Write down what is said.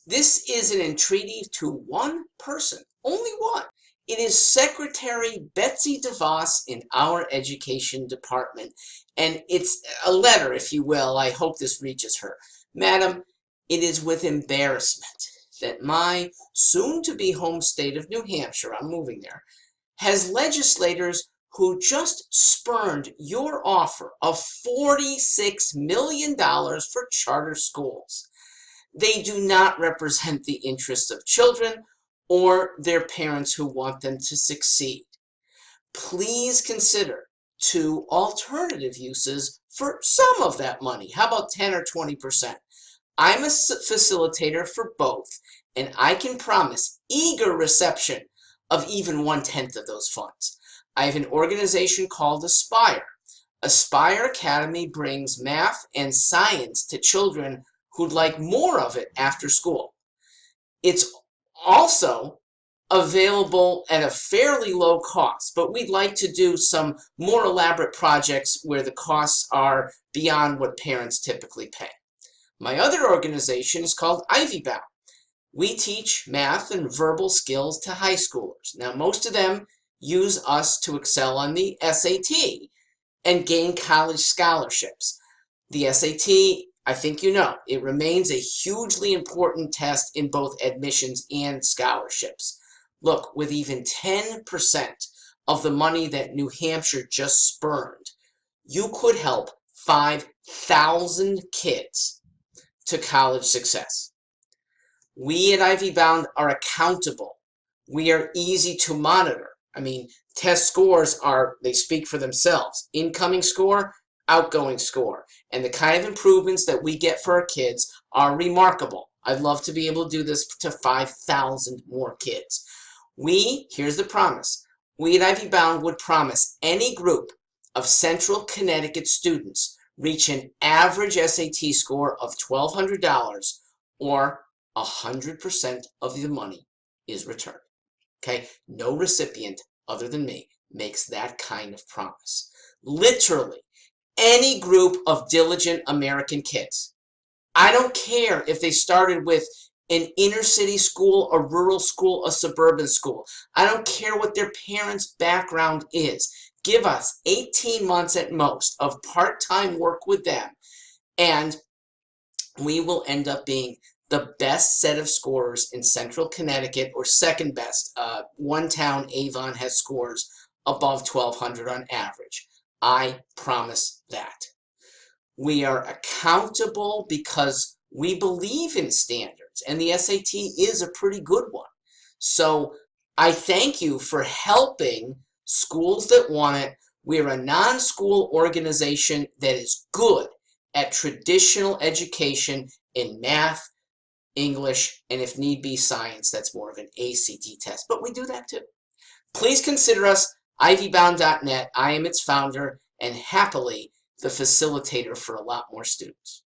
This is an entreaty to one person, only one. It is Secretary Betsy Devos in our education department. And it's a letter, if you will. I hope this reaches her. Madam, it is with embarrassment that my soon-to-be home state of New Hampshire, I'm moving there, has legislators who just spurned your offer of $46 million for charter schools. They do not represent the interests of children or their parents who want them to succeed. Please consider two alternative uses for some of that money. How about 10 or 20%? I'm a facilitator for both, and I can promise eager reception of even 1/10 of those funds. I have an organization called Aspire. Aspire Academy brings math and science to children who'd like more of it after school. It's also available at a fairly low cost, but we'd like to do some more elaborate projects where the costs are beyond what parents typically pay. My other organization is called Ivy Bound. We teach math and verbal skills to high schoolers. Now, most of them use us to excel on the SAT and gain college scholarships. The SAT, I think you know, it remains a hugely important test in both admissions and scholarships. Look, with even 10% of the money that New Hampshire just spurned, you could help 5,000 kids to college success. We at Ivy Bound are accountable. We are easy to monitor. I mean, test scores they speak for themselves. Incoming score, outgoing score. And the kind of improvements that we get for our kids are remarkable. I'd love to be able to do this to 5,000 more kids. Here's the promise. We at Ivy Bound would promise any group of Central Connecticut students reach an average SAT score of $1,200 or 100% of the money is returned. Okay? No recipient other than me makes that kind of promise. Literally, any group of diligent American kids. I don't care if they started with an inner city school, a rural school, a suburban school. I don't care what their parents' background is. Give us 18 months at most of part-time work with them, and we will end up being the best set of scorers in Central Connecticut, or second best. One town, Avon, has scores above 1,200 on average. I promise that. We are accountable because we believe in standards, and the SAT is a pretty good one. So I thank you for helping schools that want it. We're a non-school organization that is good at traditional education in math, English, and if need be, science. That's more of an ACT test, but we do that too. Please consider us, ivybound.net. I am its founder and happily the facilitator for a lot more students.